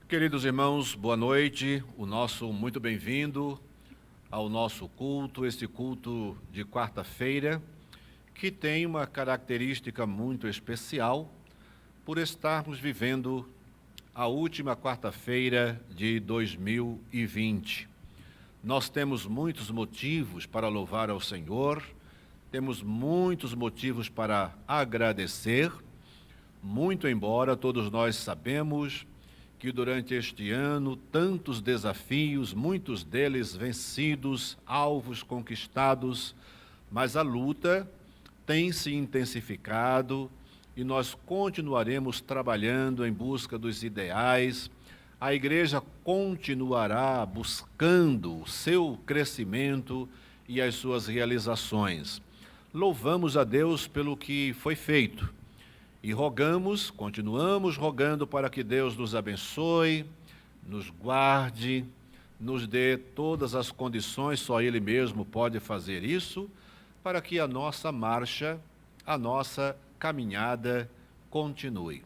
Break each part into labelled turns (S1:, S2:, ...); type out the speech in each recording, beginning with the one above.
S1: Queridos irmãos, boa noite. O nosso muito bem-vindo ao nosso culto, este culto de quarta-feira, que tem uma característica muito especial por estarmos vivendo a última quarta-feira de 2020. Nós temos muitos motivos para louvar ao Senhor, temos muitos motivos para agradecer, muito embora todos nós sabemos que durante este ano, tantos desafios, muitos deles vencidos, alvos conquistados, mas a luta tem se intensificado e nós continuaremos trabalhando em busca dos ideais. A igreja continuará buscando o seu crescimento e as suas realizações. Louvamos a Deus pelo que foi feito. E rogamos, continuamos rogando para que Deus nos abençoe, nos guarde, nos dê todas as condições, só Ele mesmo pode fazer isso, para que a nossa marcha, a nossa caminhada continue.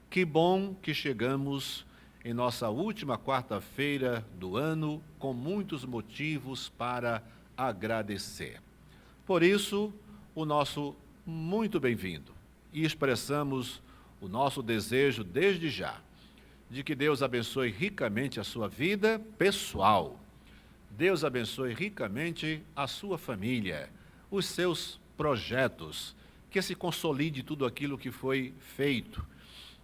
S1: Que bom que chegamos em nossa última quarta-feira do ano com muitos motivos para agradecer. Por isso, o nosso muito bem-vindo. E expressamos o nosso desejo desde já, de que Deus abençoe ricamente a sua vida pessoal. Deus abençoe ricamente a sua família, os seus projetos, que se consolide tudo aquilo que foi feito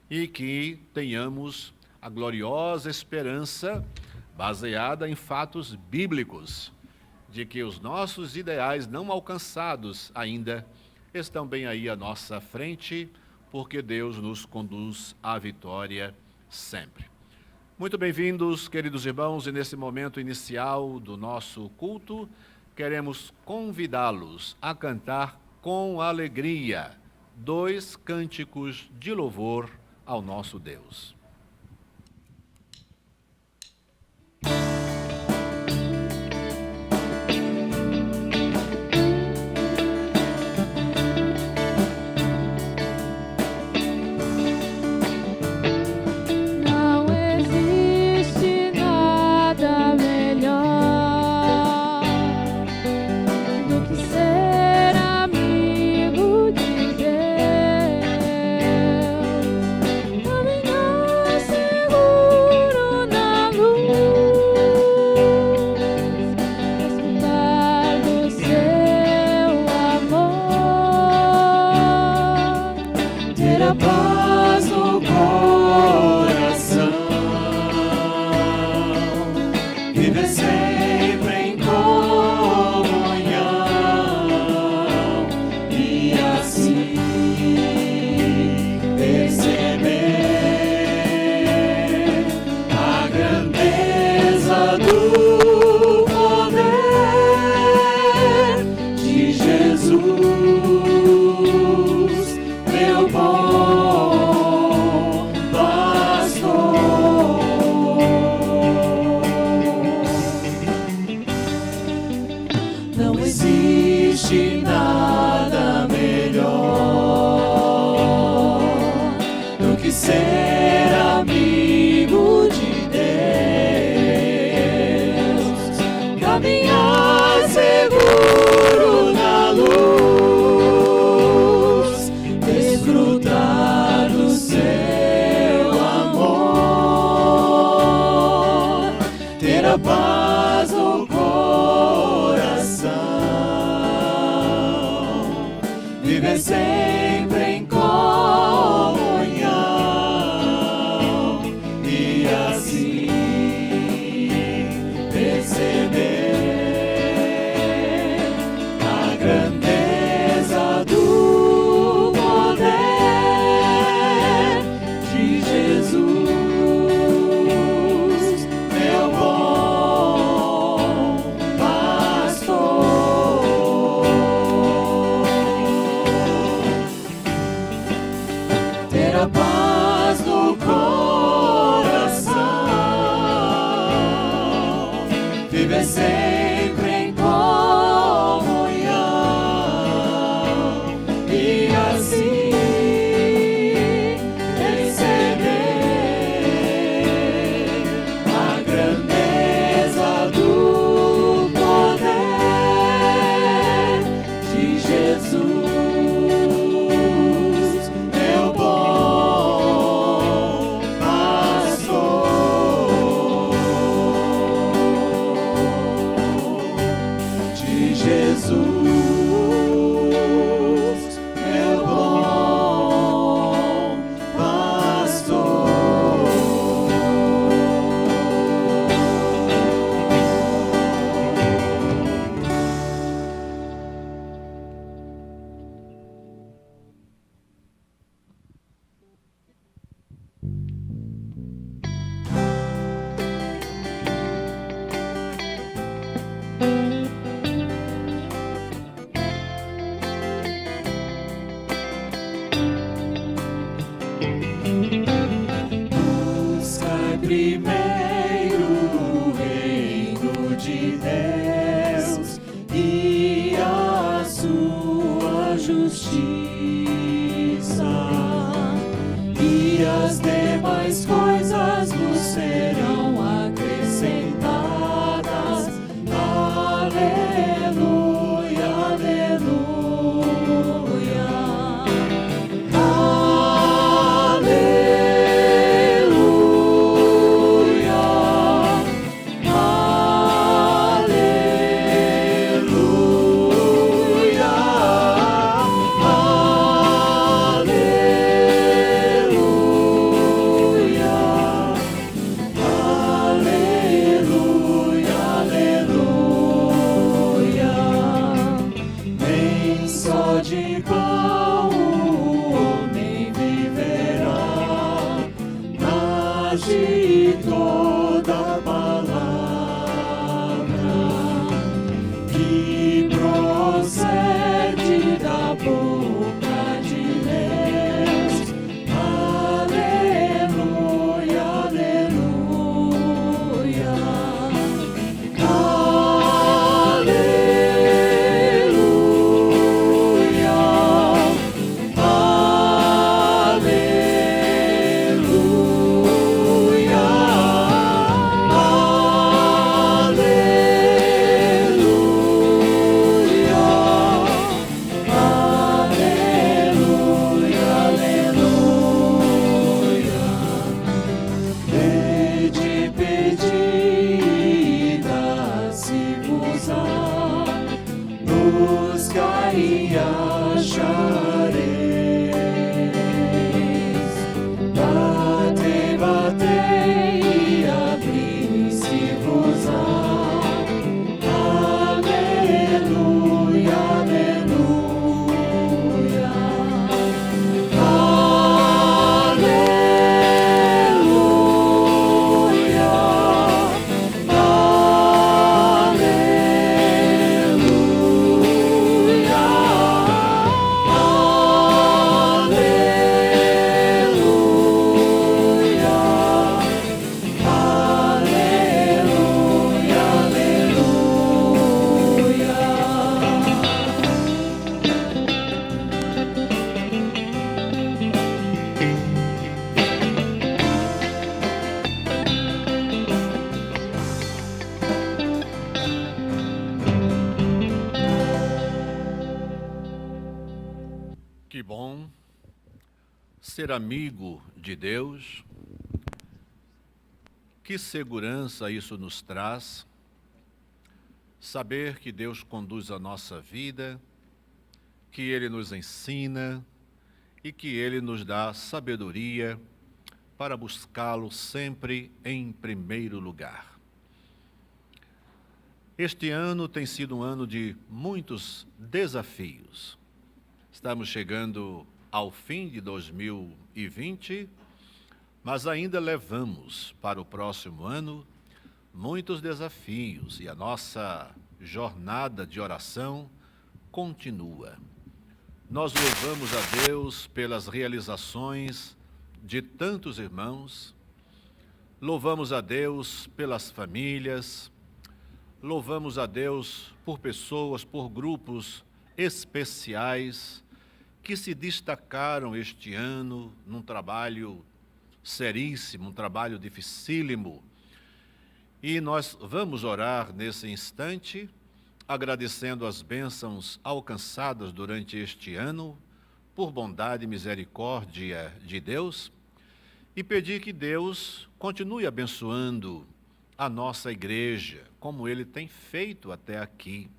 S1: e que tenhamos a gloriosa esperança, baseada em fatos bíblicos, de que os nossos ideais não alcançados ainda estão bem aí à nossa frente, porque Deus nos conduz à vitória sempre. Muito bem-vindos, queridos irmãos, e nesse momento inicial do nosso culto, queremos convidá-los a cantar com alegria 2 cânticos de louvor ao nosso Deus.
S2: Sempre em comunhão, primeiro reino de Deus e a sua justiça, e as demais coisas vos serão acrescentadas. Aleluia, aleluia. De toda palavra que procede da boca de Deus. Aleluia, aleluia. Buscai e achareis. Batei, batei e abri-se-vos-á. Aleluia, aleluia.
S1: Que bom ser amigo de Deus. Que segurança isso nos traz. Saber que Deus conduz a nossa vida, que Ele nos ensina e que Ele nos dá sabedoria para buscá-lo sempre em primeiro lugar. Este ano tem sido um ano de muitos desafios. Estamos chegando ao fim de 2020, mas ainda levamos para o próximo ano muitos desafios e a nossa jornada de oração continua. Nós louvamos a Deus pelas realizações de tantos irmãos, louvamos a Deus pelas famílias, louvamos a Deus por pessoas, por grupos especiais que se destacaram este ano num trabalho seríssimo, um trabalho dificílimo. E nós vamos orar nesse instante, agradecendo as bênçãos alcançadas durante este ano, por bondade e misericórdia de Deus, e pedir que Deus continue abençoando a nossa igreja, como Ele tem feito até aqui.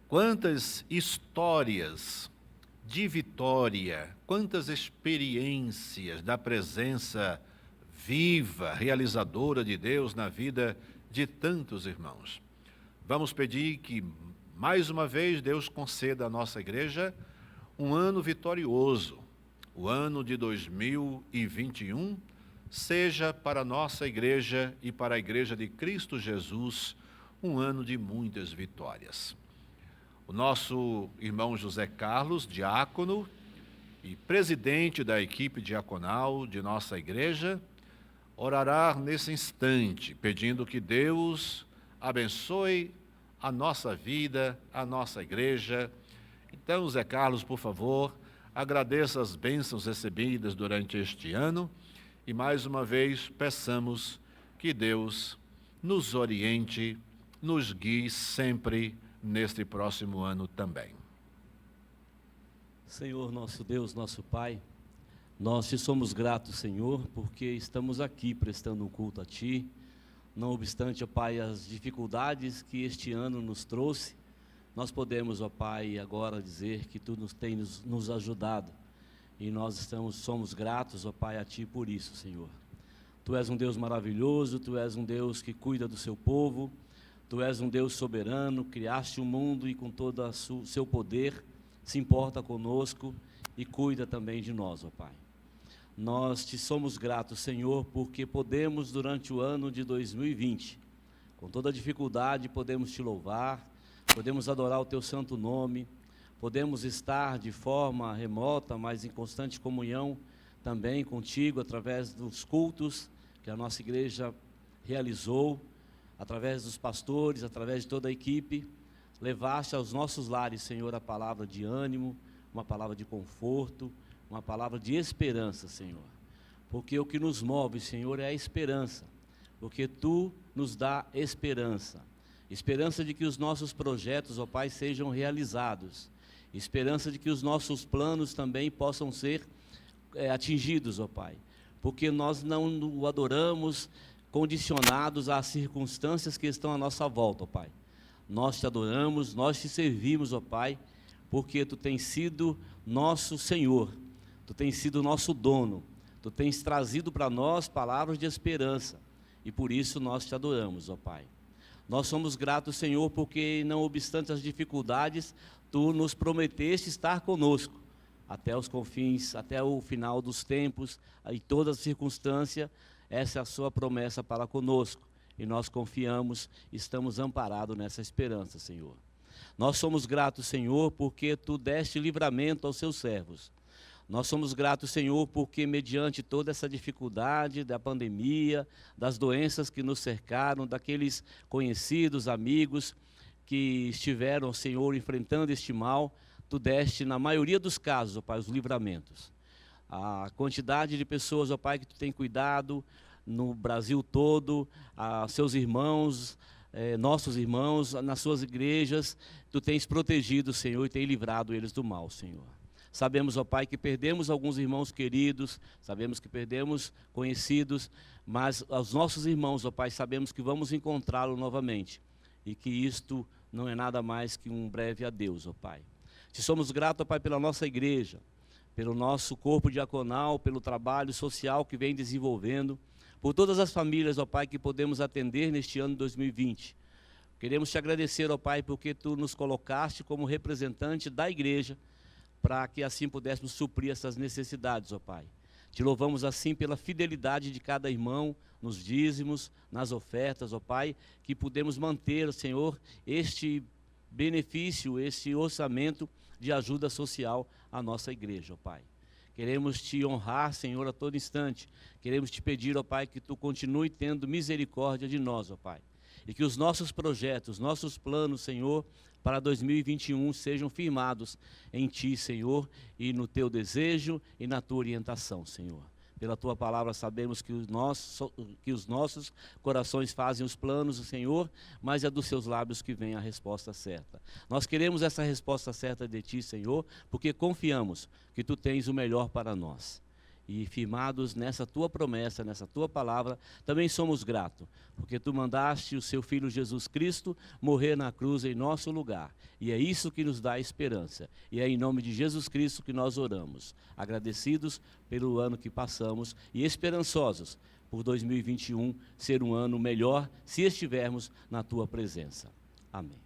S1: Quantas histórias de vitória, quantas experiências da presença viva, realizadora de Deus na vida de tantos irmãos. Vamos pedir que, mais uma vez, Deus conceda à nossa igreja um ano vitorioso. O ano de 2021 seja para a nossa igreja e para a igreja de Cristo Jesus um ano de muitas vitórias. O nosso irmão José Carlos, diácono e presidente da equipe diaconal de nossa igreja, orará nesse instante, pedindo que Deus abençoe a nossa vida, a nossa igreja. Então, Zé Carlos, por favor, agradeça as bênçãos recebidas durante este ano e, mais uma vez, peçamos que Deus nos oriente, nos guie sempre neste próximo ano também.
S3: Senhor, nosso Deus, nosso Pai, nós te somos gratos, Senhor, porque estamos aqui prestando um culto a Ti. Não obstante, ó Pai, as dificuldades que este ano nos trouxe, nós podemos, ó Pai, agora dizer que Tu tens nos ajudado. E nós somos gratos, ó Pai, a Ti por isso, Senhor. Tu és um Deus maravilhoso, Tu és um Deus que cuida do seu povo, Tu és um Deus soberano, criaste o mundo e com todo o seu poder se importa conosco e cuida também de nós, ó Pai. Nós te somos gratos, Senhor, porque podemos durante o ano de 2020, com toda a dificuldade, podemos te louvar, podemos adorar o teu santo nome, podemos estar de forma remota, mas em constante comunhão também contigo, através dos cultos que a nossa igreja realizou, através dos pastores, através de toda a equipe. Levaste aos nossos lares, Senhor, a palavra de ânimo, uma palavra de conforto, uma palavra de esperança, Senhor. Porque o que nos move, Senhor, é a esperança. Porque Tu nos dá esperança. Esperança de que os nossos projetos, ó Pai, sejam realizados. Esperança de que os nossos planos também possam ser atingidos, ó Pai. Porque nós não o adoramos condicionados às circunstâncias que estão à nossa volta, ó Pai. Nós te adoramos, nós te servimos, ó Pai, porque Tu tens sido nosso Senhor, Tu tens sido nosso dono, Tu tens trazido para nós palavras de esperança, e por isso nós te adoramos, ó Pai. Nós somos gratos, Senhor, porque não obstante as dificuldades, Tu nos prometeste estar conosco, até os confins, até o final dos tempos, em todas as circunstâncias, essa é a Sua promessa para conosco. E nós confiamos, estamos amparados nessa esperança, Senhor. Nós somos gratos, Senhor, porque Tu deste livramento aos Seus servos. Nós somos gratos, Senhor, porque mediante toda essa dificuldade da pandemia, das doenças que nos cercaram, daqueles conhecidos, amigos que estiveram, Senhor, enfrentando este mal, Tu deste, na maioria dos casos, ó Pai, os livramentos. A quantidade de pessoas, ó Pai, que Tu tem cuidado no Brasil todo, a seus irmãos, nossos irmãos, nas suas igrejas, Tu tens protegido, Senhor, e tens livrado eles do mal, Senhor. Sabemos, ó Pai, que perdemos alguns irmãos queridos, sabemos que perdemos conhecidos, mas aos nossos irmãos, ó Pai, sabemos que vamos encontrá-lo novamente, e que isto não é nada mais que um breve adeus, ó Pai. Te somos gratos, ó Pai, pela nossa igreja, pelo nosso corpo diaconal, pelo trabalho social que vem desenvolvendo, por todas as famílias, ó Pai, que podemos atender neste ano de 2020. Queremos Te agradecer, ó Pai, porque Tu nos colocaste como representante da igreja, para que assim pudéssemos suprir essas necessidades, ó Pai. Te louvamos assim pela fidelidade de cada irmão, nos dízimos, nas ofertas, ó Pai, que pudemos manter, Senhor, este benefício, este orçamento de ajuda social à nossa igreja, ó Pai. Queremos Te honrar, Senhor, a todo instante. Queremos Te pedir, ó Pai, que Tu continue tendo misericórdia de nós, ó Pai. E que os nossos projetos, nossos planos, Senhor, para 2021 sejam firmados em Ti, Senhor, e no Teu desejo e na Tua orientação, Senhor. Pela Tua palavra sabemos que os nossos corações fazem os planos, Senhor, mas é dos Seus lábios que vem a resposta certa. Nós queremos essa resposta certa de Ti, Senhor, porque confiamos que Tu tens o melhor para nós. E firmados nessa Tua promessa, nessa Tua palavra, também somos gratos, porque Tu mandaste o Seu Filho Jesus Cristo morrer na cruz em nosso lugar. E é isso que nos dá esperança. E é em nome de Jesus Cristo que nós oramos, agradecidos pelo ano que passamos e esperançosos por 2021 ser um ano melhor se estivermos na Tua presença. Amém.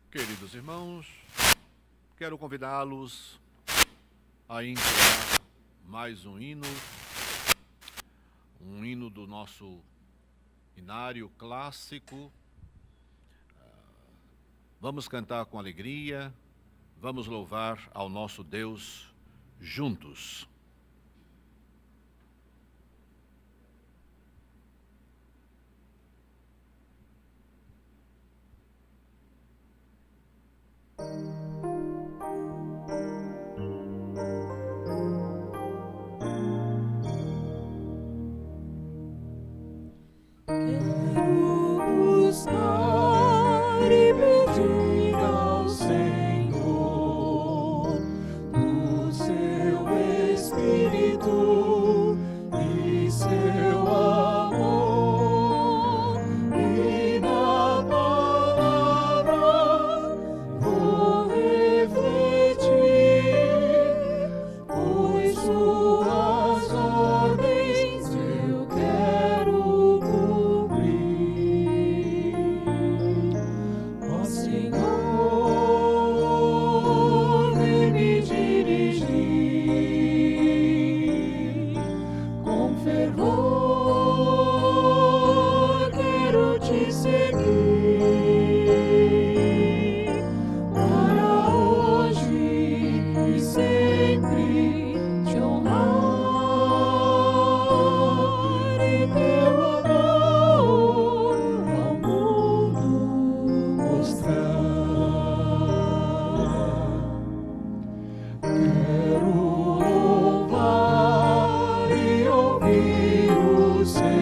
S1: Queridos irmãos, quero convidá-los a entoar mais um hino do nosso inário clássico. Vamos cantar com alegria, vamos louvar ao nosso Deus juntos.
S2: Quero buscar e pedir ao Senhor do seu Espírito e seu amor, e na palavra vou refletir, pois suas ordens eu quero cumprir. Ó Senhor, vem me dirigir com fervor, quero te seguir para hoje e sempre te honrar e teu amor ao mundo mostrar. Quero louvar e ouvir o Senhor,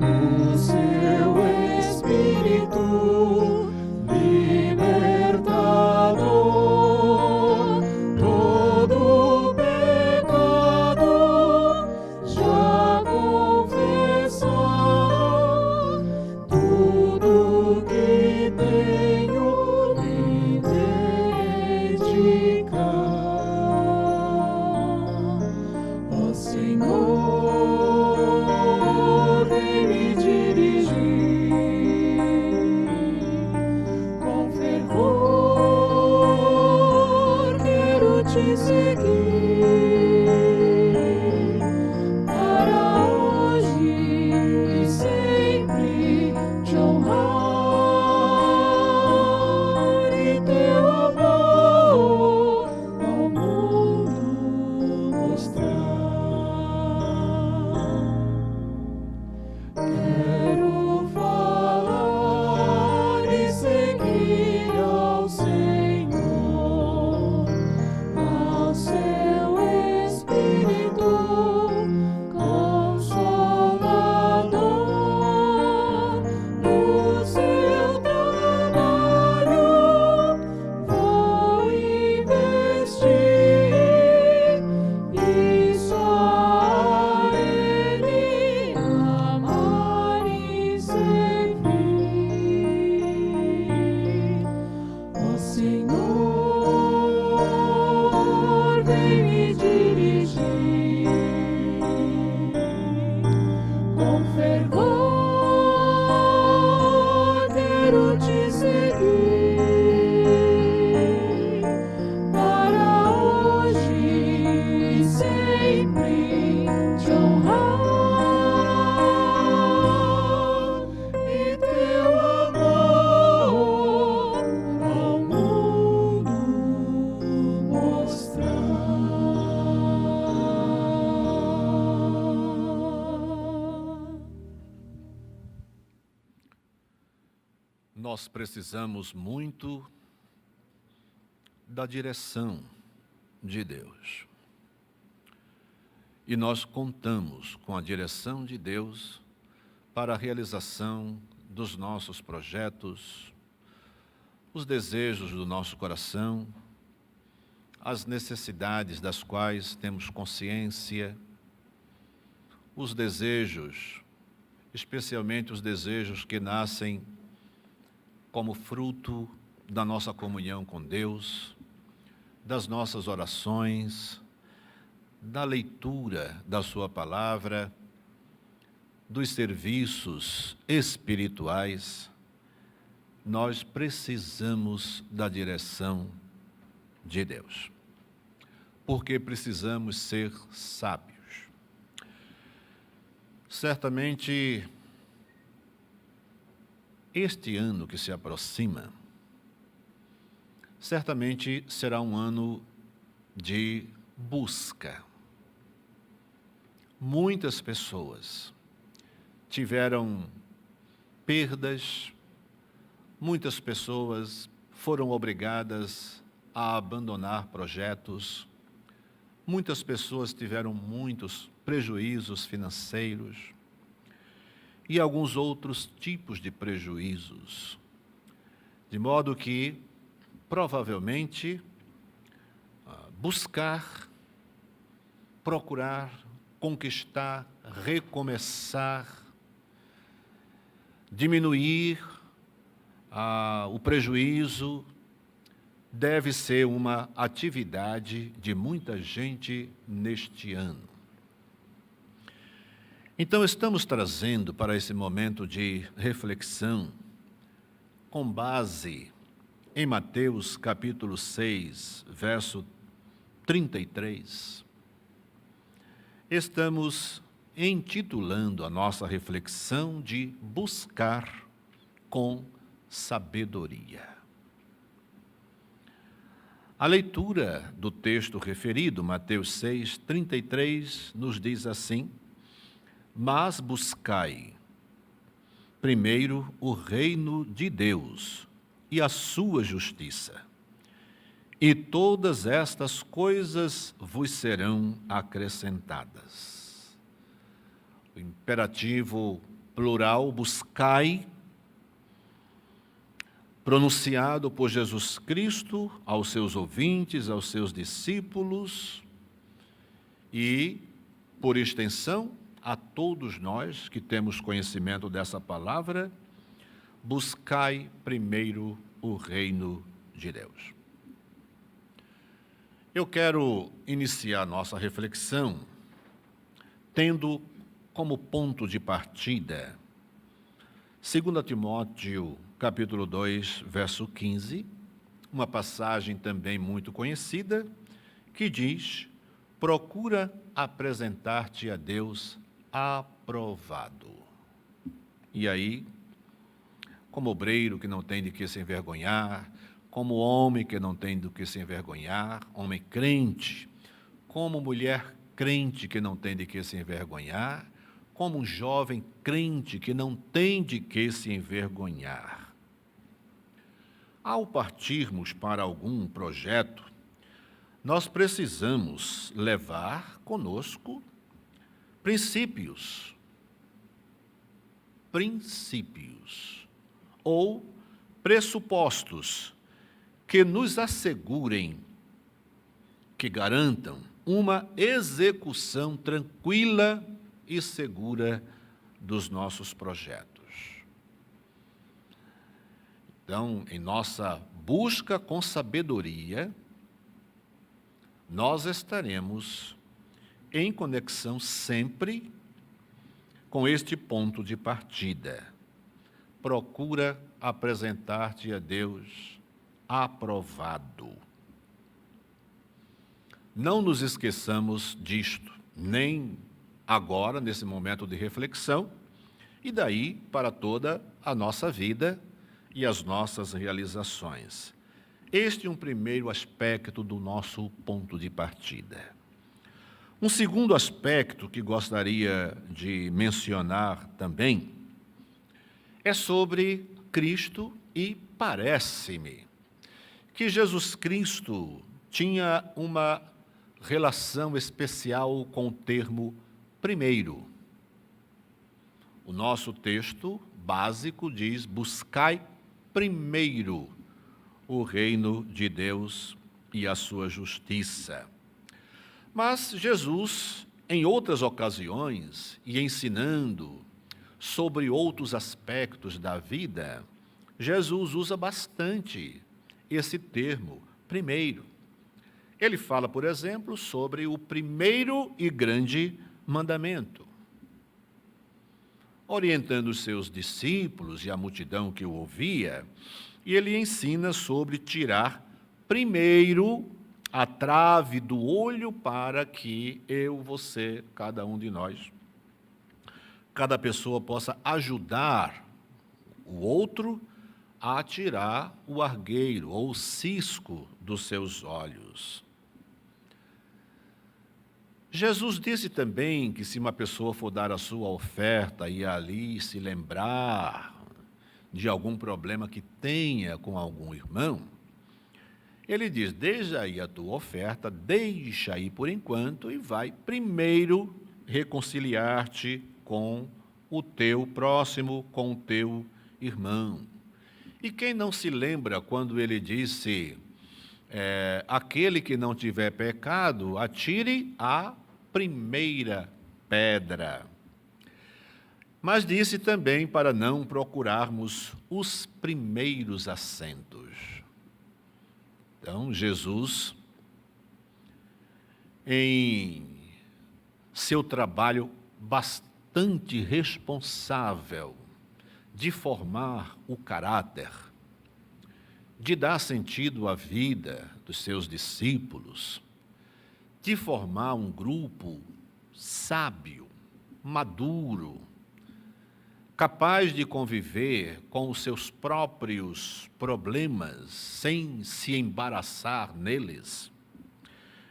S2: o seu Espírito libertador. Todo pecado já confessar, tudo que tenho lhe dedicar. Ó Senhor, vem me dirigir com fervor, quero te seguir para hoje e sempre te honrar e teu amor ao mundo mostrar. Quero falar e seguir ao Senhor, ao seu Espírito consolador. No seu trabalho vou investir e só a Ele amar e servir. Ó Senhor, vem me dirigir com fervor, quero te seguir para hoje e sempre te honrar e teu amor ao mundo mostrar.
S1: Nós precisamos muito da direção de Deus. E nós contamos com a direção de Deus para a realização dos nossos projetos, os desejos do nosso coração, as necessidades das quais temos consciência, os desejos, especialmente os desejos que nascem como fruto da nossa comunhão com Deus, das nossas orações, da leitura da sua palavra, dos serviços espirituais. Nós precisamos da direção de Deus, porque precisamos ser sábios. Certamente, este ano que se aproxima, certamente será um ano de busca. Muitas pessoas tiveram perdas, muitas pessoas foram obrigadas a abandonar projetos, muitas pessoas tiveram muitos prejuízos financeiros e alguns outros tipos de prejuízos, de modo que, provavelmente, buscar, procurar, conquistar, recomeçar, diminuir o prejuízo, deve ser uma atividade de muita gente neste ano. Então, estamos trazendo para esse momento de reflexão, com base em Mateus capítulo 6, verso 33, estamos intitulando a nossa reflexão de buscar com sabedoria. A leitura do texto referido, Mateus 6, 33, nos diz assim: mas buscai primeiro o reino de Deus e a sua justiça, e todas estas coisas vos serão acrescentadas. O imperativo plural, buscai, pronunciado por Jesus Cristo aos seus ouvintes, aos seus discípulos e, por extensão, a todos nós que temos conhecimento dessa palavra, buscai primeiro o reino de Deus. Eu quero iniciar nossa reflexão tendo como ponto de partida 2 Timóteo, capítulo 2, verso 15, uma passagem também muito conhecida, que diz: procura apresentar-te a Deus aprovado. E aí, como obreiro que não tem de que se envergonhar, como homem que não tem do que se envergonhar, homem crente, como mulher crente que não tem de que se envergonhar, como um jovem crente que não tem de que se envergonhar. Ao partirmos para algum projeto, nós precisamos levar conosco princípios ou pressupostos que nos assegurem, que garantam uma execução tranquila e segura dos nossos projetos. Então, em nossa busca com sabedoria, nós estaremos em conexão sempre com este ponto de partida. Procura apresentar-te a Deus aprovado. Não nos esqueçamos disto, nem agora, nesse momento de reflexão, e daí para toda a nossa vida e as nossas realizações. Este é um primeiro aspecto do nosso ponto de partida. Um segundo aspecto que gostaria de mencionar também é sobre Cristo, e parece-me que Jesus Cristo tinha uma relação especial com o termo primeiro. O nosso texto básico diz: buscai primeiro o reino de Deus e a sua justiça. Mas Jesus, em outras ocasiões, e ensinando sobre outros aspectos da vida, Jesus usa bastante esse termo, primeiro. Ele fala, por exemplo, sobre o primeiro e grande mandamento, orientando os seus discípulos e a multidão que o ouvia, e ele ensina sobre tirar primeiro a trave do olho para que eu, você, cada um de nós, cada pessoa possa ajudar o outro a tirar o argueiro ou o cisco dos seus olhos. Jesus disse também que se uma pessoa for dar a sua oferta e ali se lembrar de algum problema que tenha com algum irmão, ele diz: deixa aí a tua oferta, deixa aí por enquanto e vai primeiro reconciliar-te com o teu próximo, com o teu irmão. E quem não se lembra quando ele disse, aquele que não tiver pecado, atire a primeira pedra. Mas disse também para não procurarmos os primeiros assentos. Então, Jesus, em seu trabalho bastante responsável de formar o caráter, de dar sentido à vida dos seus discípulos, de formar um grupo sábio, maduro, capaz de conviver com os seus próprios problemas sem se embaraçar neles,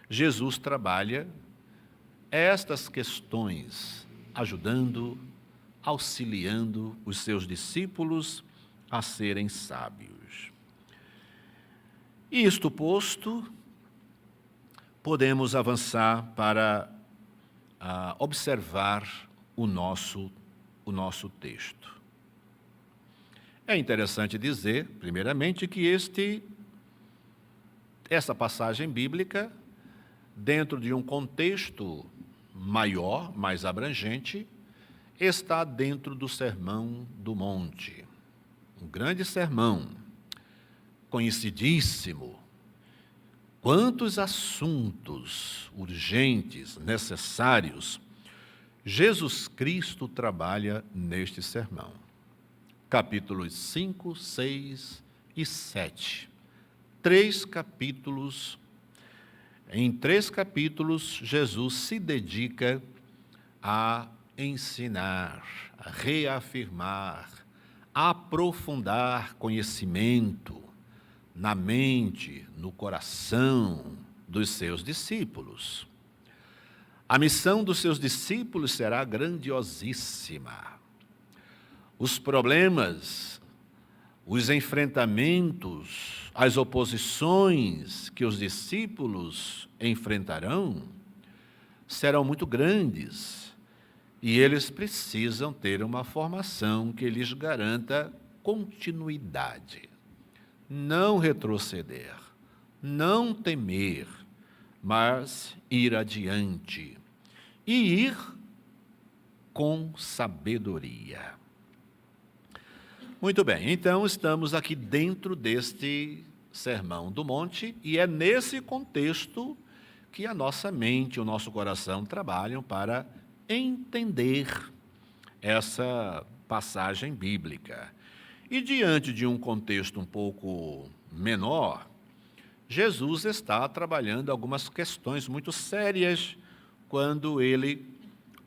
S1: Jesus trabalha estas questões, ajudando, auxiliando os seus discípulos a serem sábios. Isto posto, podemos avançar para observar o nosso texto. É interessante dizer, primeiramente, que essa passagem bíblica, dentro de um contexto maior, mais abrangente, está dentro do Sermão do Monte. Um grande sermão, conhecidíssimo. Quantos assuntos urgentes, necessários, Jesus Cristo trabalha neste sermão. Capítulos 5, 6 e 7. Em 3 capítulos, Jesus se dedica a ensinar, a reafirmar, a aprofundar conhecimento na mente, no coração dos seus discípulos. A missão dos seus discípulos será grandiosíssima. Os problemas, os enfrentamentos, as oposições que os discípulos enfrentarão serão muito grandes e eles precisam ter uma formação que lhes garanta continuidade. Não retroceder, não temer, mas ir adiante e ir com sabedoria. Muito bem, então estamos aqui dentro deste Sermão do Monte e é nesse contexto que a nossa mente, o nosso coração trabalham para entender essa passagem bíblica. E diante de um contexto um pouco menor, Jesus está trabalhando algumas questões muito sérias quando ele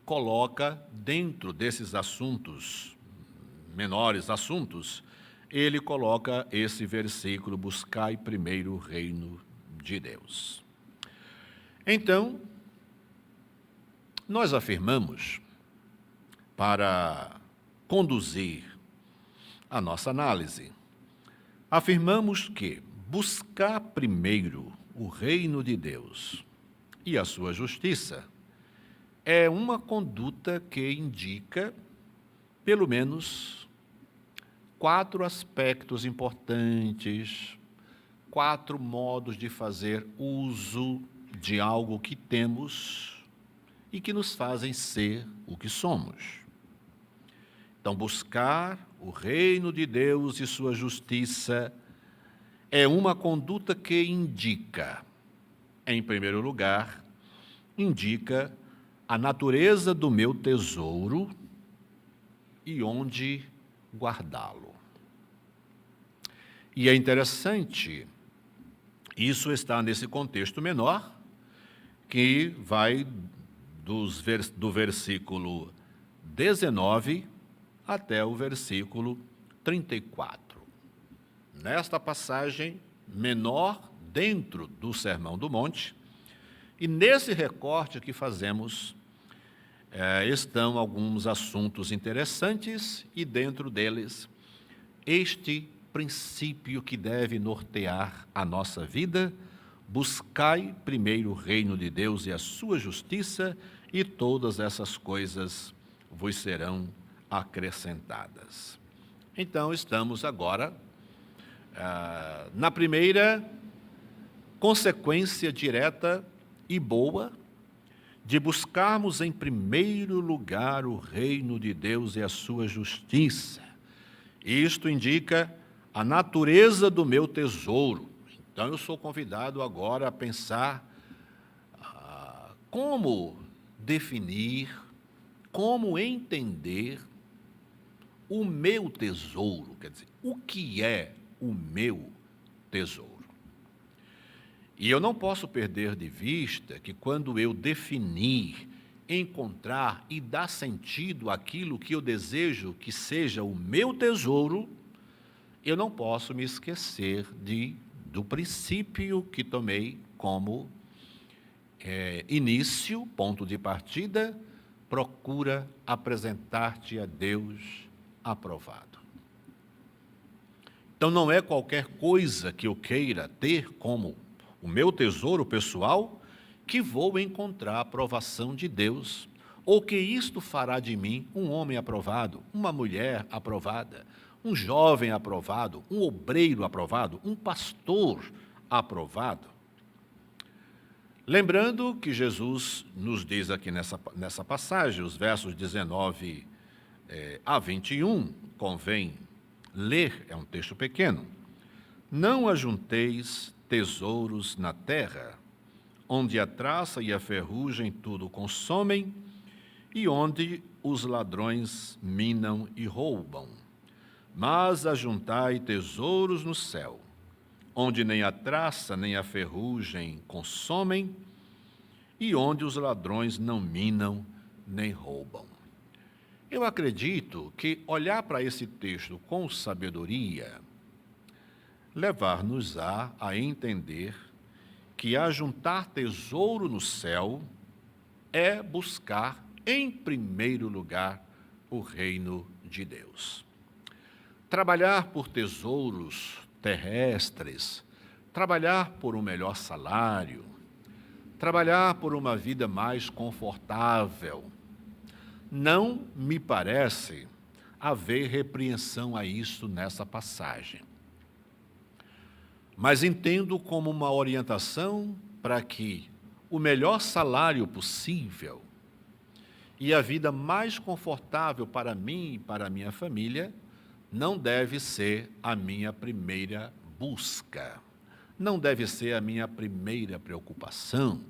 S1: coloca dentro desses assuntos, menores assuntos, ele coloca esse versículo: buscai primeiro o reino de Deus. Então, nós afirmamos, para conduzir a nossa análise, afirmamos que buscar primeiro o reino de Deus e a sua justiça é uma conduta que indica, pelo menos, 4 aspectos importantes, 4 modos de fazer uso de algo que temos e que nos fazem ser o que somos. Então, buscar o reino de Deus e sua justiça é uma conduta que indica, em primeiro lugar, indica a natureza do meu tesouro e onde guardá-lo. E é interessante, isso está nesse contexto menor, que vai do versículo 19 até o versículo 34. Nesta passagem menor, dentro do Sermão do Monte, E nesse recorte que fazemos, estão alguns assuntos interessantes e, dentro deles, este princípio que deve nortear a nossa vida: buscai primeiro o reino de Deus e a sua justiça, e todas essas coisas vos serão acrescentadas. Então, estamos agora na primeira consequência direta e boa de buscarmos em primeiro lugar o reino de Deus e a sua justiça. Isto indica a natureza do meu tesouro. Então, eu sou convidado agora a pensar como definir, como entender o meu tesouro. Quer dizer, o que é o meu tesouro? E eu não posso perder de vista que quando eu definir, encontrar e dar sentido àquilo que eu desejo que seja o meu tesouro, eu não posso me esquecer do princípio que tomei como início, ponto de partida: procura apresentar-te a Deus aprovado. Então, não é qualquer coisa que eu queira ter como o meu tesouro pessoal que vou encontrar a aprovação de Deus, ou que isto fará de mim um homem aprovado, uma mulher aprovada, um jovem aprovado, um obreiro aprovado, um pastor aprovado. Lembrando que Jesus nos diz aqui nessa passagem, os versos 19 a 21, convém ler, é um texto pequeno: não ajunteis tesouros na terra, onde a traça e a ferrugem tudo consomem, e onde os ladrões minam e roubam. Mas ajuntai tesouros no céu, onde nem a traça nem a ferrugem consomem, e onde os ladrões não minam nem roubam. Eu acredito que olhar para esse texto com sabedoria levar-nos a entender que ajuntar tesouro no céu é buscar, em primeiro lugar, o reino de Deus. Trabalhar por tesouros terrestres, trabalhar por um melhor salário, trabalhar por uma vida mais confortável, não me parece haver repreensão a isso nessa passagem. Mas entendo como uma orientação para que o melhor salário possível e a vida mais confortável para mim e para a minha família não deve ser a minha primeira busca, não deve ser a minha primeira preocupação,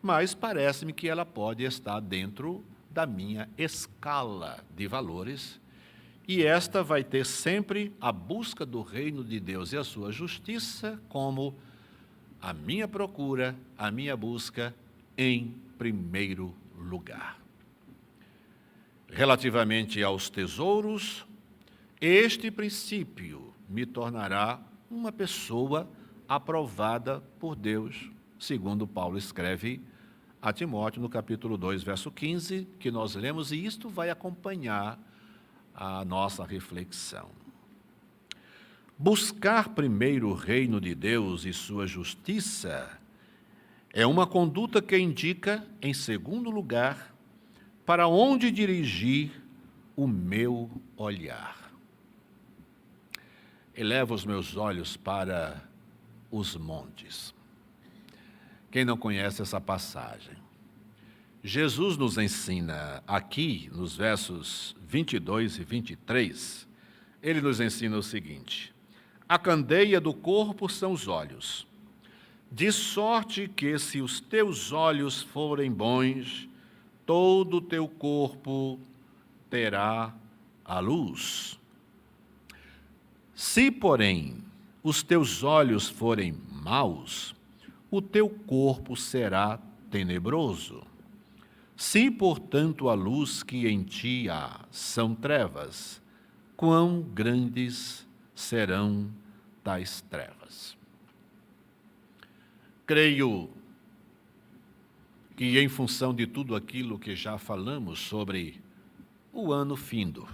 S1: mas parece-me que ela pode estar dentro da minha escala de valores. E esta vai ter sempre a busca do reino de Deus e a sua justiça como a minha procura, a minha busca em primeiro lugar. Relativamente aos tesouros, este princípio me tornará uma pessoa aprovada por Deus, segundo Paulo escreve a Timóteo no capítulo 2, verso 15, que nós lemos, e isto vai acompanhar a nossa reflexão. Buscar primeiro o reino de Deus e sua justiça é uma conduta que indica, em segundo lugar, para onde dirigir o meu olhar. Elevo os meus olhos para os montes. Quem não conhece essa passagem? Jesus nos ensina aqui, nos versos 22 e 23, ele nos ensina o seguinte: a candeia do corpo são os olhos, de sorte que se os teus olhos forem bons, todo o teu corpo terá a luz. Se, porém, os teus olhos forem maus, o teu corpo será tenebroso. Se, portanto, a luz que em ti há são trevas, quão grandes serão tais trevas? Creio que, em função de tudo aquilo que já falamos sobre o ano findo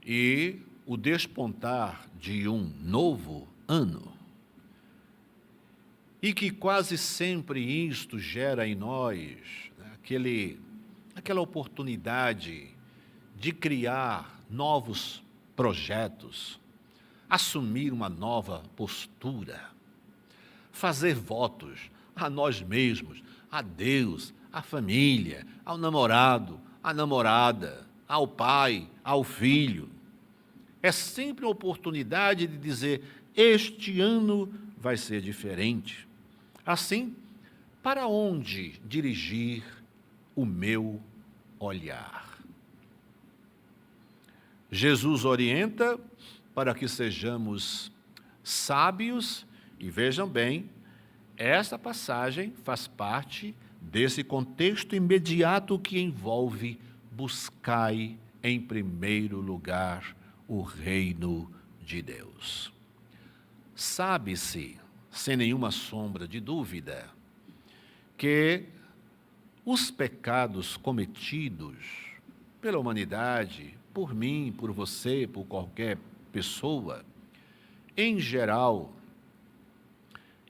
S1: e o despontar de um novo ano, e que quase sempre isto gera em nós, né, aquela oportunidade de criar novos projetos, assumir uma nova postura, fazer votos a nós mesmos, a Deus, à família, ao namorado, à namorada, ao pai, ao filho. É sempre uma oportunidade de dizer: este ano vai ser diferente. Assim, para onde dirigir o meu olhar? Jesus orienta para que sejamos sábios, e vejam bem, esta passagem faz parte desse contexto imediato que envolve: buscai em primeiro lugar o reino de Deus. Sabe-se, sem nenhuma sombra de dúvida, que os pecados cometidos pela humanidade, por mim, por você, por qualquer pessoa, em geral,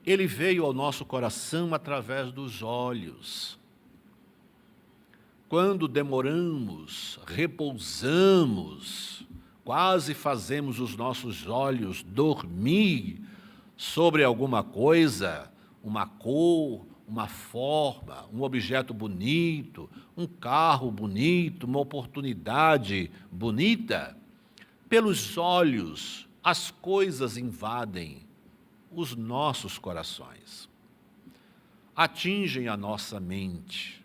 S1: ele veio ao nosso coração através dos olhos. Quando demoramos, repousamos, quase fazemos os nossos olhos dormir sobre alguma coisa, uma cor, uma forma, um objeto bonito, um carro bonito, uma oportunidade bonita, pelos olhos as coisas invadem os nossos corações, atingem a nossa mente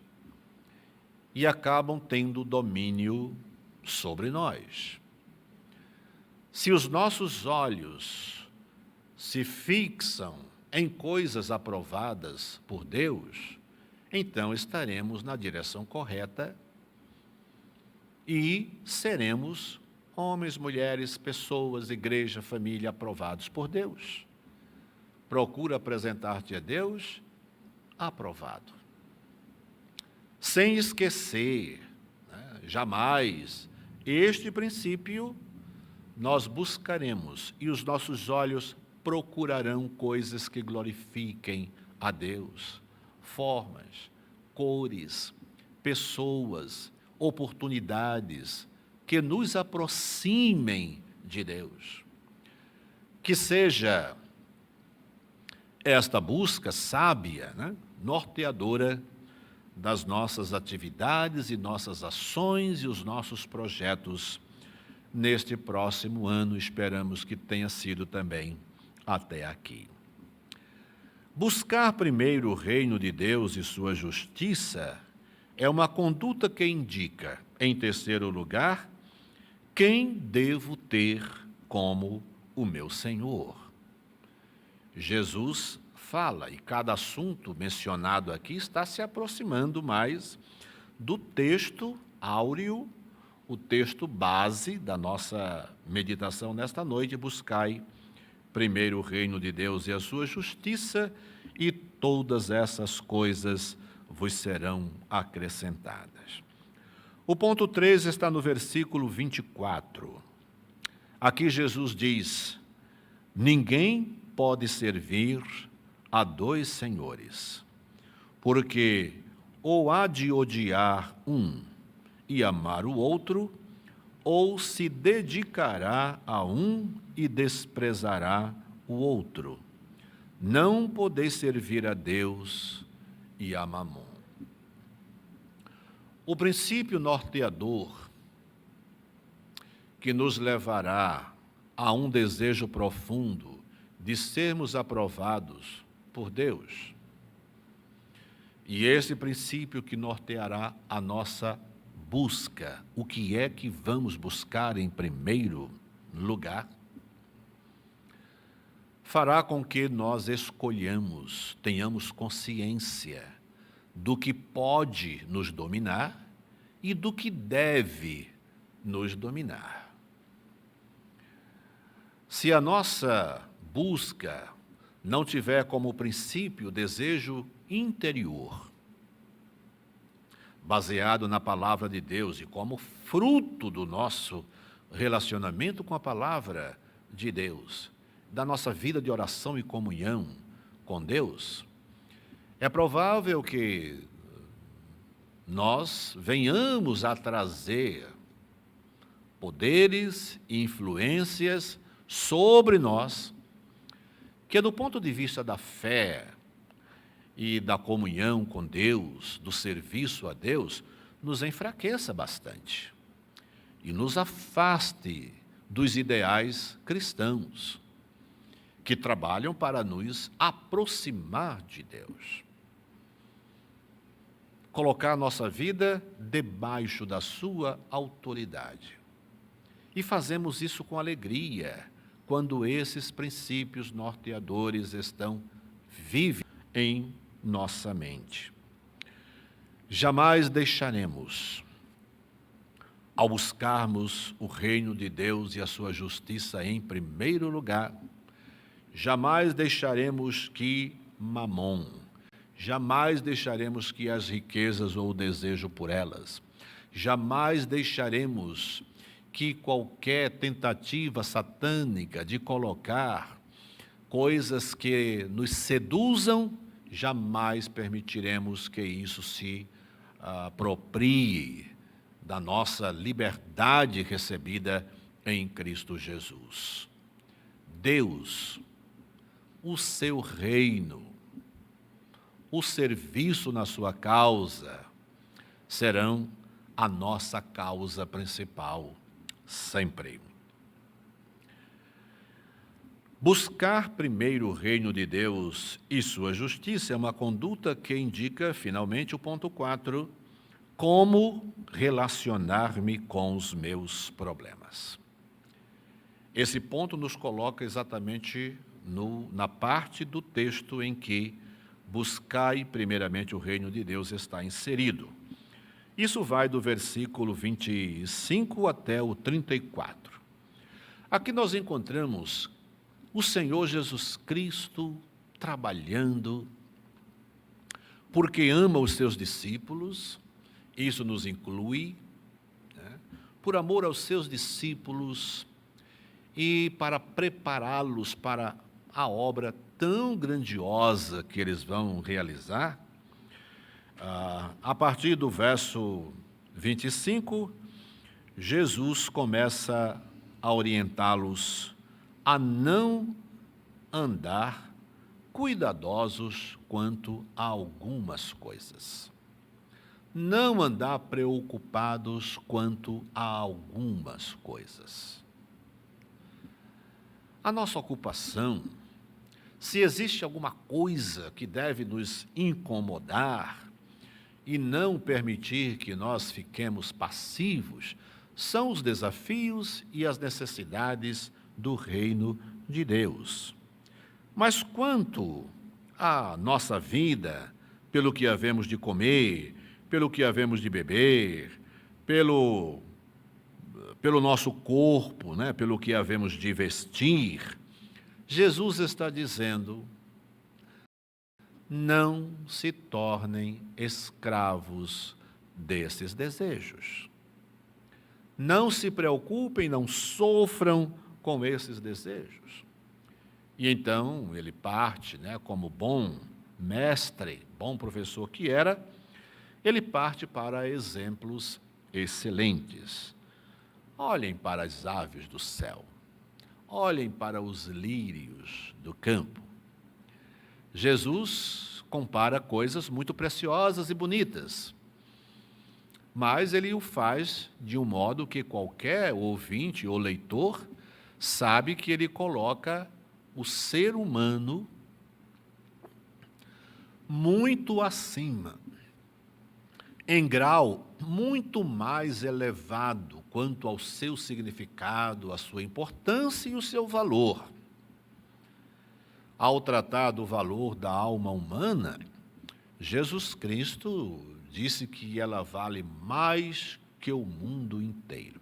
S1: e acabam tendo domínio sobre nós. Se os nossos olhos se fixam em coisas aprovadas por Deus, então estaremos na direção correta e seremos homens, mulheres, pessoas, igreja, família aprovados por Deus. Procura apresentar-te a Deus aprovado. Sem esquecer, né, jamais, este princípio nós buscaremos e os nossos olhos procurarão coisas que glorifiquem a Deus, formas, cores, pessoas, oportunidades que nos aproximem de Deus. Que seja esta busca sábia, né, norteadora das nossas atividades e nossas ações e os nossos projetos neste próximo ano. Esperamos que tenha sido também até aqui. Buscar primeiro o reino de Deus e sua justiça é uma conduta que indica, em terceiro lugar, quem devo ter como o meu Senhor. Jesus fala, e cada assunto mencionado aqui está se aproximando mais do texto áureo, o texto base da nossa meditação nesta noite: buscai primeiro o reino de Deus e a sua justiça, e todas essas coisas vos serão acrescentadas. O ponto 3 está no versículo 24. Aqui Jesus diz: ninguém pode servir a dois senhores, porque ou há de odiar um e amar o outro, ou se dedicará a um e desprezará o outro. Não podeis servir a Deus e a Mamon. O princípio norteador que nos levará a um desejo profundo de sermos aprovados por Deus, e esse princípio que norteará a nossa busca, o que é que vamos buscar em primeiro lugar, fará com que nós escolhamos, tenhamos consciência do que pode nos dominar e do que deve nos dominar. Se a nossa busca não tiver como princípio o desejo interior, baseado na palavra de Deus e como fruto do nosso relacionamento com a palavra de Deus, da nossa vida de oração e comunhão com Deus, é provável que nós venhamos a trazer poderes e influências sobre nós, que do ponto de vista da fé e da comunhão com Deus, do serviço a Deus, nos enfraqueça bastante e nos afaste dos ideais cristãos, que trabalham para nos aproximar de Deus. Colocar a nossa vida debaixo da sua autoridade. E fazemos isso com alegria, quando esses princípios norteadores estão vivos em nossa mente. Jamais deixaremos, ao buscarmos o reino de Deus e a sua justiça em primeiro lugar, jamais deixaremos que Mamon, jamais deixaremos que as riquezas ou o desejo por elas, jamais deixaremos que qualquer tentativa satânica de colocar coisas que nos seduzam, jamais permitiremos que isso se aproprie da nossa liberdade recebida em Cristo Jesus. Deus, o seu reino, o serviço na sua causa, serão a nossa causa principal, sempre. Buscar primeiro o reino de Deus e sua justiça é uma conduta que indica, finalmente, o ponto 4, como relacionar-me com os meus problemas. Esse ponto nos coloca exatamente na parte do texto em que buscai primeiramente o reino de Deus está inserido. Isso vai do versículo 25 até o 34. Aqui nós encontramos o Senhor Jesus Cristo trabalhando, porque ama os seus discípulos, isso nos inclui, né? Por amor aos seus discípulos e para prepará-los para a obra tão grandiosa que eles vão realizar. A partir do verso 25, Jesus começa a orientá-los a não andar cuidadosos quanto a algumas coisas. Não andar preocupados quanto a algumas coisas. A nossa ocupação, se existe alguma coisa que deve nos incomodar e não permitir que nós fiquemos passivos, são os desafios e as necessidades do reino de Deus. Mas quanto à nossa vida, pelo que havemos de comer, pelo que havemos de beber, pelo nosso corpo, né, pelo que havemos de vestir, Jesus está dizendo: não se tornem escravos desses desejos. Não se preocupem, não sofram com esses desejos. E então ele parte, né, como bom mestre, bom professor que era, ele parte para exemplos excelentes. Olhem para as aves do céu, olhem para os lírios do campo. Jesus compara coisas muito preciosas e bonitas, mas ele o faz de um modo que qualquer ouvinte ou leitor sabe que ele coloca o ser humano muito acima, em grau muito mais elevado quanto ao seu significado, a sua importância e o seu valor. Ao tratar do valor da alma humana, Jesus Cristo disse que ela vale mais que o mundo inteiro.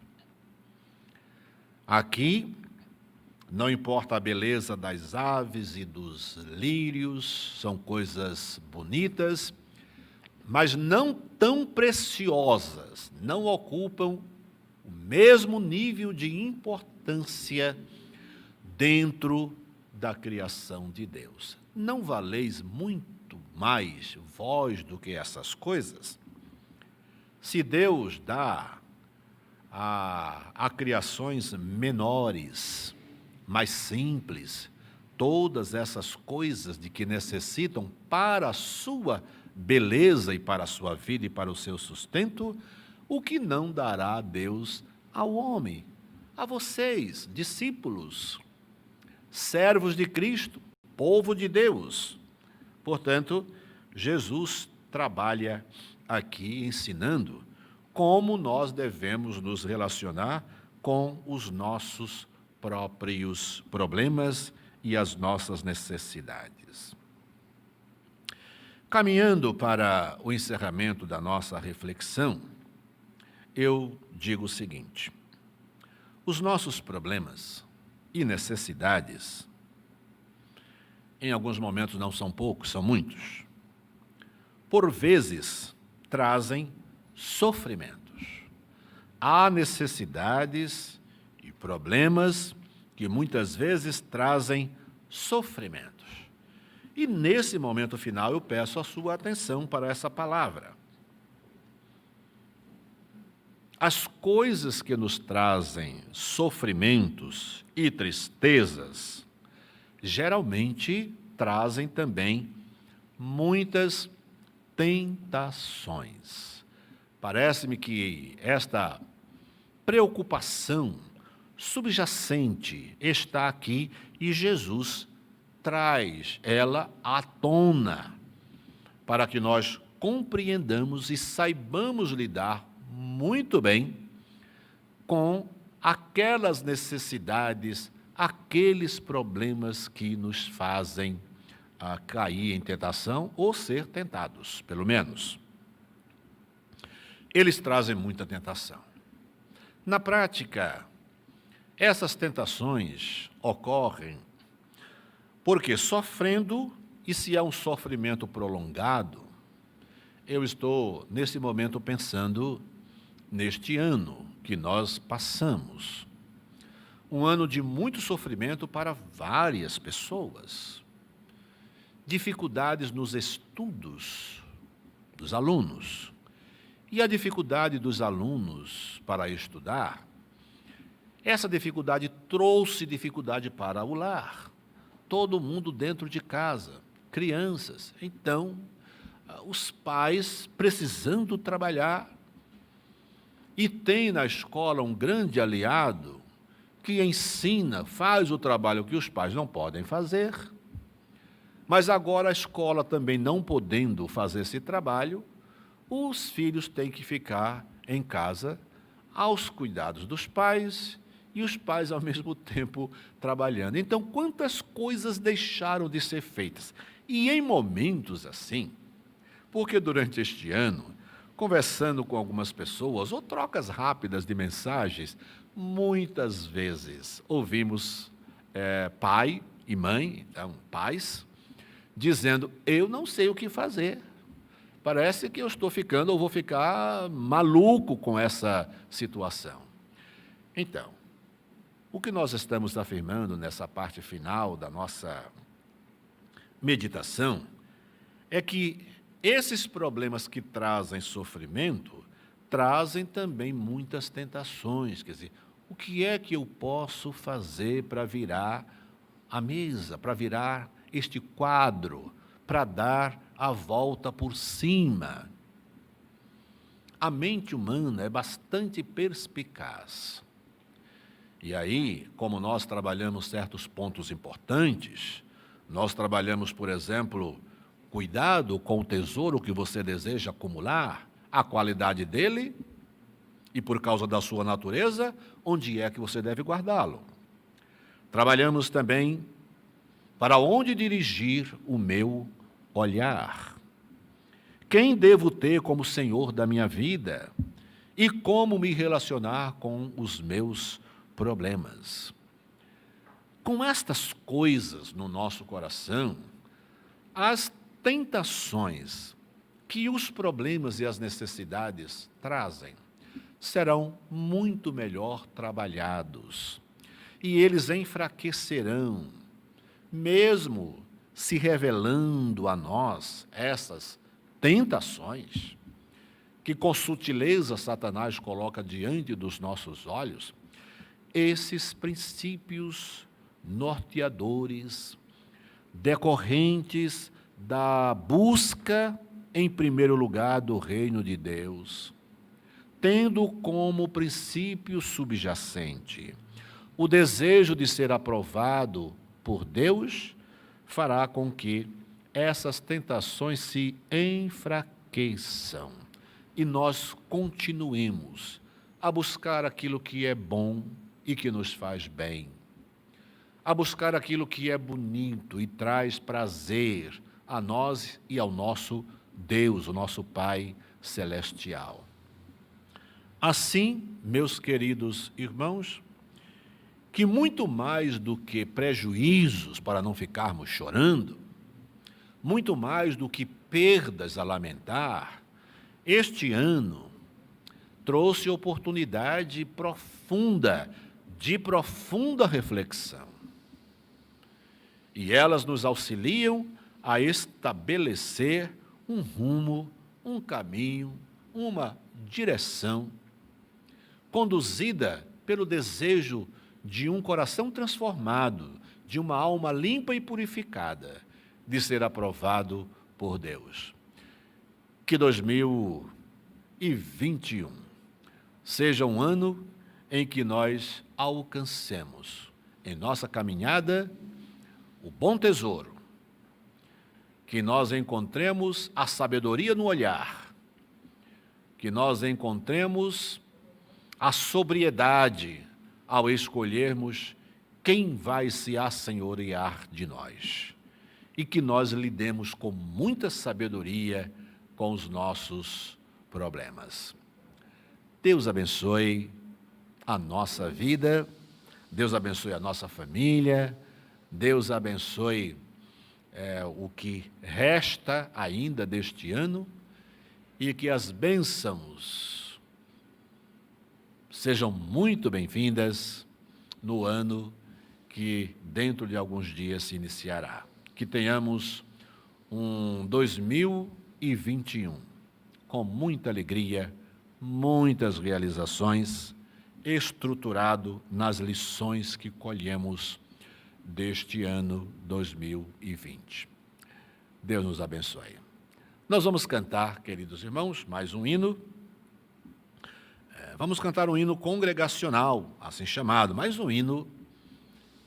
S1: Aqui, não importa a beleza das aves e dos lírios, são coisas bonitas, mas não tão preciosas, não ocupam o mesmo nível de importância dentro da criação de Deus. Não valeis muito mais vós do que essas coisas? Se Deus dá a criações menores, mais simples, todas essas coisas de que necessitam para a sua beleza e para a sua vida e para o seu sustento, o que não dará Deus ao homem, a vocês, discípulos, servos de Cristo, povo de Deus. Portanto, Jesus trabalha aqui ensinando como nós devemos nos relacionar com os nossos próprios problemas e as nossas necessidades. Caminhando para o encerramento da nossa reflexão, eu digo o seguinte: os nossos problemas e necessidades, em alguns momentos não são poucos, são muitos, por vezes trazem sofrimentos. Há necessidades e problemas que muitas vezes trazem sofrimentos. E nesse momento final eu peço a sua atenção para essa palavra. As coisas que nos trazem sofrimentos e tristezas, geralmente trazem também muitas tentações. Parece-me que esta preocupação subjacente está aqui e Jesus traz ela à tona para que nós compreendamos e saibamos lidar muito bem com aquelas necessidades, aqueles problemas que nos fazem cair em tentação ou ser tentados, pelo menos. Eles trazem muita tentação. Na prática, essas tentações ocorrem porque sofrendo, e se há um sofrimento prolongado, eu estou nesse momento pensando neste ano que nós passamos. Um ano de muito sofrimento para várias pessoas. Dificuldades nos estudos dos alunos. E a dificuldade dos alunos para estudar, essa dificuldade trouxe dificuldade para o lar. Todo mundo dentro de casa, crianças. Então, os pais precisando trabalhar. E tem na escola um grande aliado que ensina, faz o trabalho que os pais não podem fazer. Mas agora a escola também não podendo fazer esse trabalho, os filhos têm que ficar em casa aos cuidados dos pais e os pais, ao mesmo tempo, trabalhando. Então, quantas coisas deixaram de ser feitas? E em momentos assim, porque durante este ano, conversando com algumas pessoas, ou trocas rápidas de mensagens, muitas vezes ouvimos pai e mãe, então, pais, dizendo, eu não sei o que fazer. Parece que eu estou ficando ou vou ficar maluco com essa situação. Então, o que nós estamos afirmando nessa parte final da nossa meditação é que esses problemas que trazem sofrimento trazem também muitas tentações. Quer dizer, o que é que eu posso fazer para virar a mesa, para virar este quadro, para dar a volta por cima? A mente humana é bastante perspicaz. E aí, como nós trabalhamos certos pontos importantes, nós trabalhamos, por exemplo, cuidado com o tesouro que você deseja acumular, a qualidade dele e, por causa da sua natureza, onde é que você deve guardá-lo. Trabalhamos também para onde dirigir o meu olhar. Quem devo ter como Senhor da minha vida e como me relacionar com os meus problemas. Com estas coisas no nosso coração, as tentações que os problemas e as necessidades trazem serão muito melhor trabalhados e eles enfraquecerão, mesmo se revelando a nós essas tentações que com sutileza Satanás coloca diante dos nossos olhos, esses princípios norteadores, decorrentes da busca, em primeiro lugar, do reino de Deus, tendo como princípio subjacente o desejo de ser aprovado por Deus, fará com que essas tentações se enfraqueçam e nós continuemos a buscar aquilo que é bom e que nos faz bem, a buscar aquilo que é bonito e traz prazer a nós e ao nosso Deus, o nosso Pai Celestial. Assim, meus queridos irmãos, que muito mais do que prejuízos para não ficarmos chorando, muito mais do que perdas a lamentar, este ano trouxe oportunidade profunda, de profunda reflexão. E elas nos auxiliam a estabelecer um rumo, um caminho, uma direção, conduzida pelo desejo de um coração transformado, de uma alma limpa e purificada, de ser aprovado por Deus. Que 2021 seja um ano em que nós alcancemos, em nossa caminhada, o bom tesouro, que nós encontremos a sabedoria no olhar, que nós encontremos a sobriedade ao escolhermos quem vai se assenhorear de nós, e que nós lidemos com muita sabedoria com os nossos problemas. Deus abençoe a nossa vida, Deus abençoe a nossa família, Deus abençoe o que resta ainda deste ano e que as bênçãos sejam muito bem-vindas no ano que dentro de alguns dias se iniciará. Que tenhamos um 2021 com muita alegria, muitas realizações, estruturado nas lições que colhemos deste ano 2020. Deus nos abençoe. Nós vamos cantar, queridos irmãos, mais um hino. Vamos cantar um hino congregacional, assim chamado, mas um hino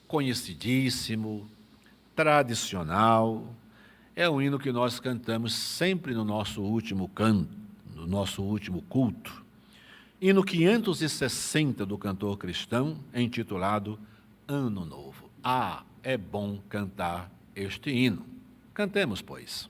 S1: conhecidíssimo, tradicional. É um hino que nós cantamos sempre no nosso último canto, no nosso último culto. Hino 560 do cantor cristão, intitulado Ano Novo. Ah, é bom cantar este hino. Cantemos, pois.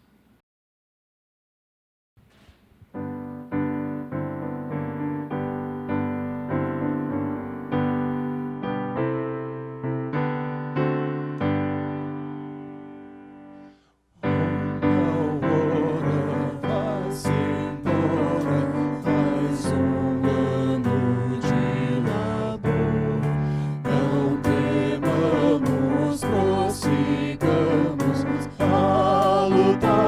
S2: Lutar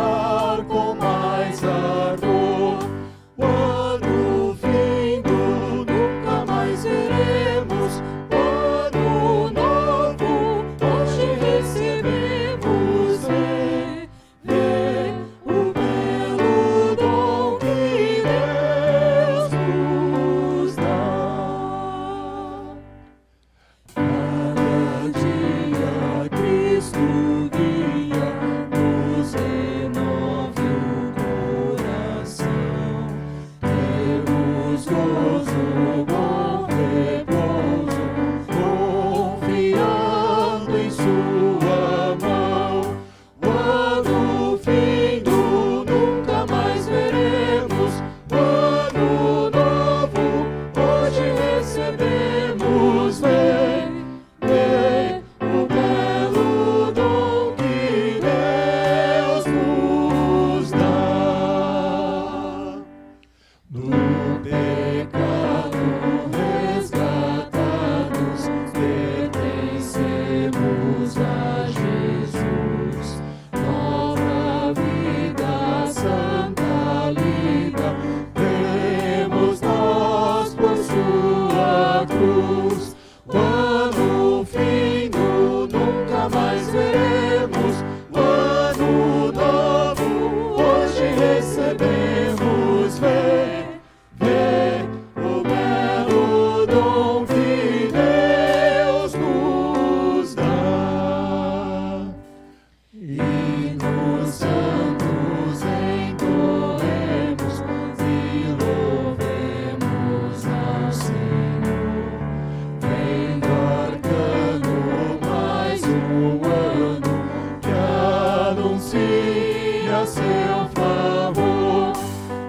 S2: sempre a seu favor.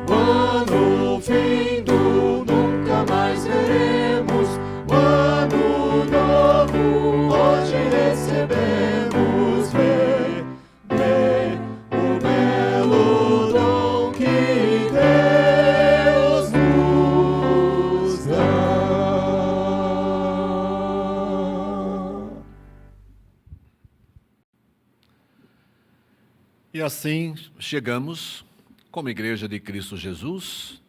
S2: Quando findo nunca mais veremos o ano novo, hoje recebemos. Vê o belo dom que Deus nos dá.
S1: E assim chegamos, como Igreja de Cristo Jesus,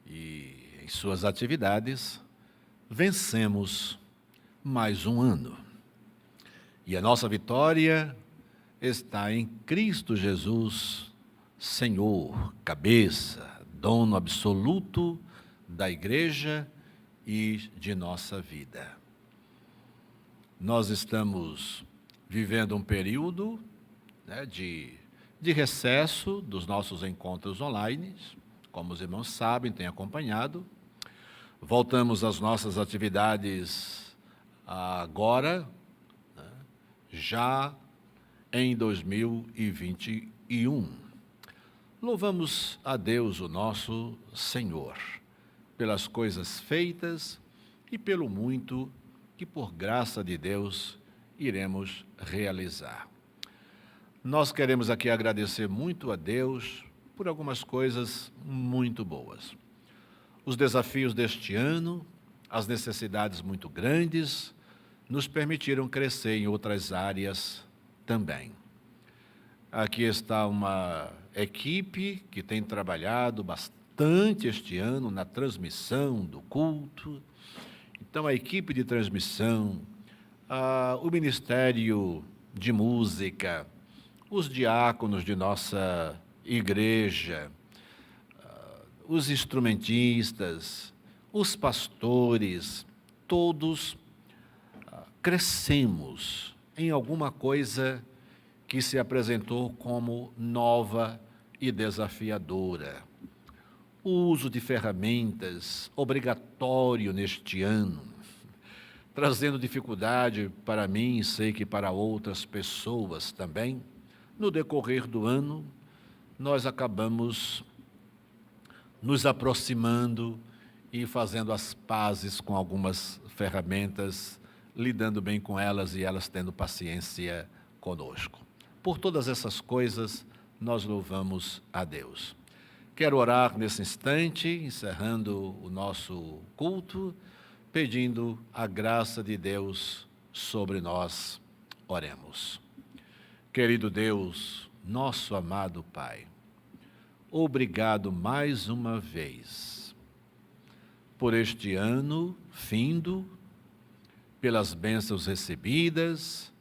S1: e em suas atividades, vencemos mais um ano. E a nossa vitória está em Cristo Jesus, Senhor, cabeça, dono absoluto da Igreja e de nossa vida. Nós estamos vivendo um período, né, de recesso dos nossos encontros online, como os irmãos sabem, têm acompanhado. Voltamos às nossas atividades agora, né, já em 2021. Louvamos a Deus, o nosso Senhor, pelas coisas feitas e pelo muito que, por graça de Deus, iremos realizar. Nós queremos aqui agradecer muito a Deus por algumas coisas muito boas. Os desafios deste ano, as necessidades muito grandes, nos permitiram crescer em outras áreas também. Aqui está uma equipe que tem trabalhado bastante este ano na transmissão do culto. Então, a equipe de transmissão, o Ministério de Música, os diáconos de nossa igreja, os instrumentistas, os pastores, todos crescemos em alguma coisa que se apresentou como nova e desafiadora. O uso de ferramentas obrigatório neste ano, trazendo dificuldade para mim e sei que para outras pessoas também. No decorrer do ano, nós acabamos nos aproximando e fazendo as pazes com algumas ferramentas, lidando bem com elas e elas tendo paciência conosco. Por todas essas coisas, nós louvamos a Deus. Quero orar nesse instante, encerrando o nosso culto, pedindo a graça de Deus sobre nós. Oremos. Querido Deus, nosso amado Pai, obrigado mais uma vez por este ano findo, pelas bênçãos recebidas,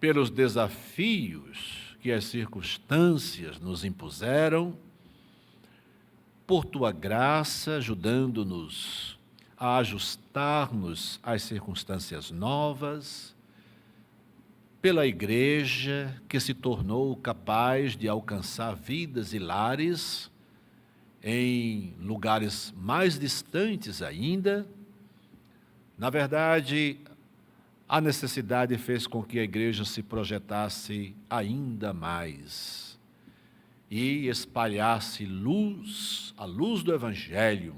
S1: pelos desafios que as circunstâncias nos impuseram, por Tua graça ajudando-nos a ajustar-nos às circunstâncias novas, pela igreja que se tornou capaz de alcançar vidas e lares em lugares mais distantes ainda. Na verdade, a necessidade fez com que a igreja se projetasse ainda mais e espalhasse luz, a luz do Evangelho,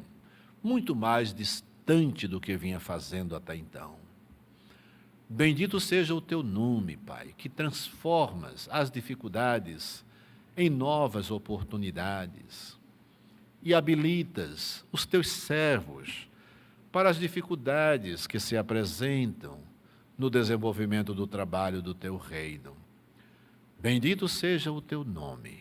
S1: muito mais distante do que vinha fazendo até então. Bendito seja o Teu nome, Pai, que transformas as dificuldades em novas oportunidades e habilitas os Teus servos para as dificuldades que se apresentam no desenvolvimento do trabalho do Teu reino. Bendito seja o Teu nome.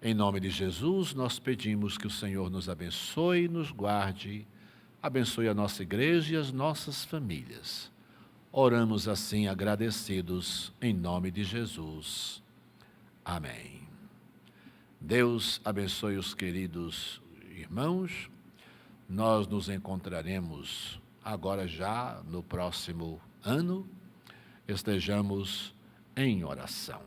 S1: Em nome de Jesus, nós pedimos que o Senhor nos abençoe e nos guarde, abençoe a nossa igreja e as nossas famílias. Oramos assim agradecidos em nome de Jesus. Amém. Deus abençoe os queridos irmãos. Nós nos encontraremos agora já no próximo ano. Estejamos em oração.